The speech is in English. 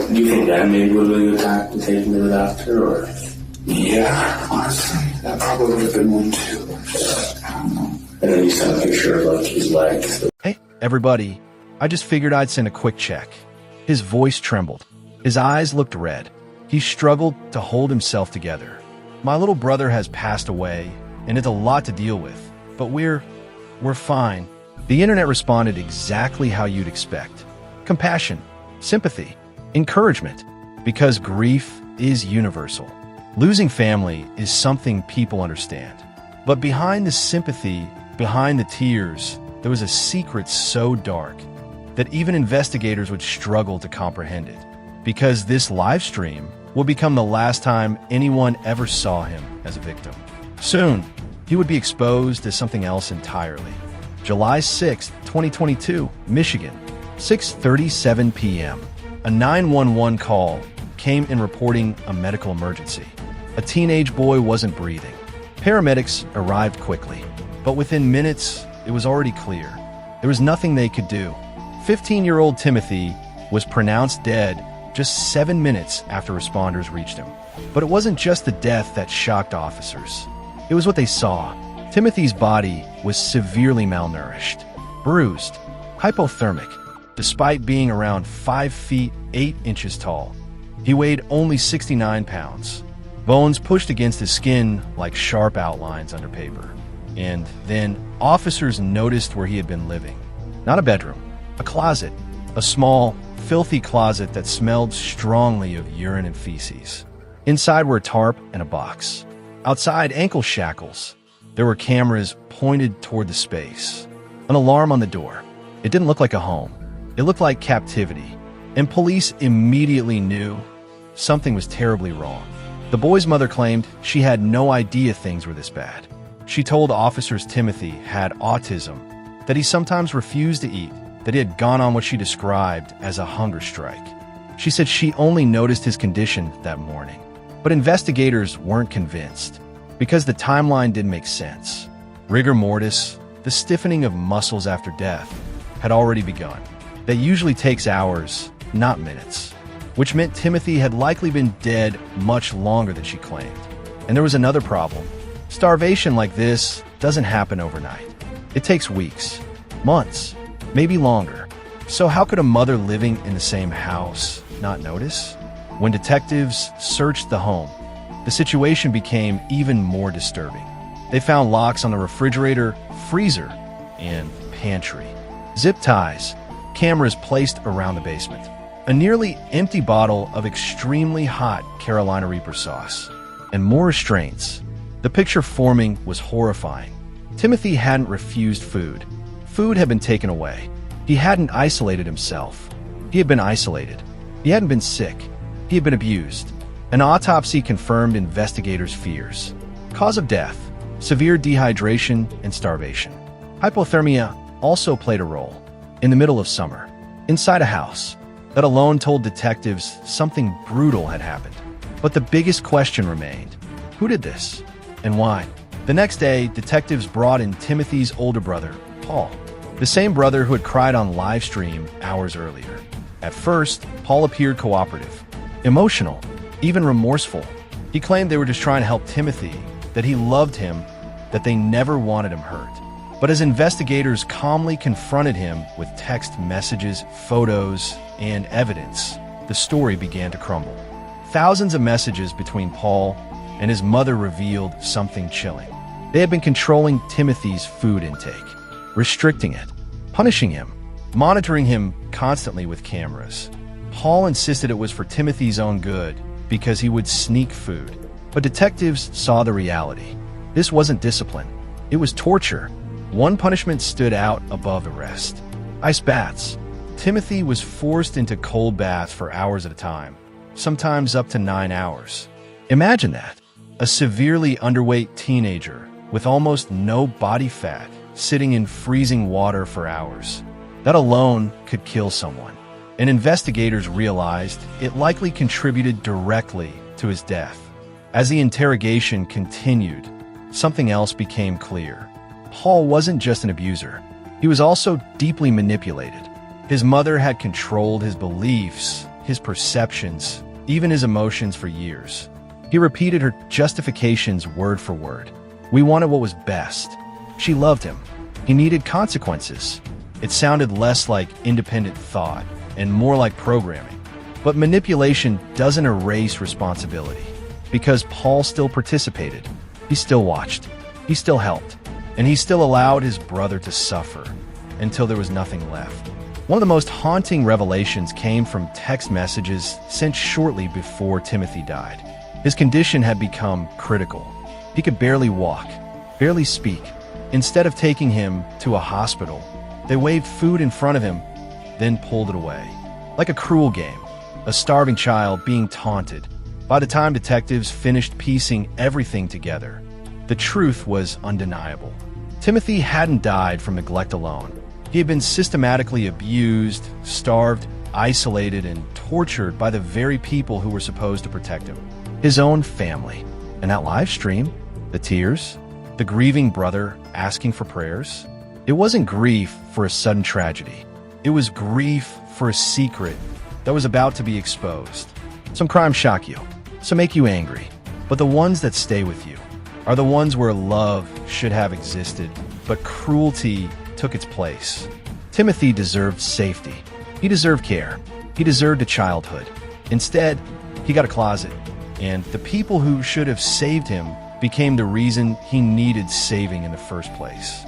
Do you think that maybe would have been a good time to take him to the doctor, or? Yeah, honestly, that probably would have been one too. I don't know. And then you sent a picture of like his legs. Hey, everybody. I just figured I'd send a quick check. His voice trembled. His eyes looked red. He struggled to hold himself together. My little brother has passed away, and it's a lot to deal with. But we're fine. The internet responded exactly how you'd expect. Compassion, sympathy, encouragement, because grief is universal. Losing family is something people understand. But behind the sympathy, behind the tears, there was a secret so dark that even investigators would struggle to comprehend it. Because this live stream will become the last time anyone ever saw him as a victim. Soon, he would be exposed as something else entirely. July 6, 2022, Michigan, 6:37 p.m. A 911 call came in reporting a medical emergency. A teenage boy wasn't breathing. Paramedics arrived quickly, but within minutes, it was already clear. There was nothing they could do. 15-year-old Timothy was pronounced dead just 7 minutes after responders reached him. But it wasn't just the death that shocked officers. It was what they saw. Timothy's body was severely malnourished, bruised, hypothermic, despite being around 5 feet 8 inches tall. He weighed only 69 pounds. Bones pushed against his skin like sharp outlines under paper. And then officers noticed where he had been living. Not a bedroom, a closet, a small, filthy closet that smelled strongly of urine and feces. Inside were a tarp and a box. Outside, ankle shackles. There were cameras pointed toward the space. An alarm on the door. It didn't look like a home. It looked like captivity. And police immediately knew something was terribly wrong. The boy's mother claimed she had no idea things were this bad. She told officers Timothy had autism, that he sometimes refused to eat, that he had gone on what she described as a hunger strike. She said she only noticed his condition that morning. But investigators weren't convinced, because the timeline didn't make sense. Rigor mortis, the stiffening of muscles after death, had already begun. That usually takes hours, not minutes, which meant Timothy had likely been dead much longer than she claimed. And there was another problem. Starvation like this doesn't happen overnight. It takes weeks, months, maybe longer. So how could a mother living in the same house not notice? When detectives searched the home, the situation became even more disturbing. They found locks on the refrigerator, freezer, and pantry. Zip ties, cameras placed around the basement. A nearly empty bottle of extremely hot Carolina Reaper sauce, and more restraints. The picture forming was horrifying. Timothy hadn't refused food. Food had been taken away. He hadn't isolated himself. He had been isolated. He hadn't been sick. He had been abused. An autopsy confirmed investigators' fears. Cause of death: severe dehydration and starvation. Hypothermia also played a role. In the middle of summer, inside a house, that alone told detectives something brutal had happened. But the biggest question remained: who did this, and why? The next day, detectives brought in Timothy's older brother, Paul, the same brother who had cried on Livestream hours earlier. At first, Paul appeared cooperative, emotional, even remorseful. He claimed they were just trying to help Timothy, that he loved him, that they never wanted him hurt. But as investigators calmly confronted him with text messages, photos, and evidence, the story began to crumble. Thousands of messages between Paul and his mother revealed something chilling. They had been controlling Timothy's food intake, restricting it, punishing him, monitoring him constantly with cameras. Paul insisted it was for Timothy's own good because he would sneak food. But detectives saw the reality. This wasn't discipline. It was torture. One punishment stood out above the rest: ice baths. Timothy was forced into cold baths for hours at a time, sometimes up to 9 hours. Imagine that. A severely underweight teenager with almost no body fat sitting in freezing water for hours. That alone could kill someone. And investigators realized it likely contributed directly to his death. As the interrogation continued, something else became clear. Paul wasn't just an abuser. He was also deeply manipulated. His mother had controlled his beliefs, his perceptions, even his emotions for years. He repeated her justifications word for word. We wanted what was best. She loved him. He needed consequences. It sounded less like independent thought and more like programming. But manipulation doesn't erase responsibility. Because Paul still participated. He still watched. He still helped. And he still allowed his brother to suffer until there was nothing left. One of the most haunting revelations came from text messages sent shortly before Timothy died. His condition had become critical. He could barely walk, barely speak. Instead of taking him to a hospital, they waved food in front of him, then pulled it away. Like a cruel game, a starving child being taunted. By the time detectives finished piecing everything together, the truth was undeniable. Timothy hadn't died from neglect alone. He had been systematically abused, starved, isolated, and tortured by the very people who were supposed to protect him. His own family. And that live stream, the tears, the grieving brother asking for prayers. It wasn't grief for a sudden tragedy. It was grief for a secret that was about to be exposed. Some crimes shock you, some make you angry, but the ones that stay with you are the ones where love should have existed, but cruelty took its place. Timothy deserved safety. He deserved care. He deserved a childhood. Instead, he got a closet, and the people who should have saved him became the reason he needed saving in the first place.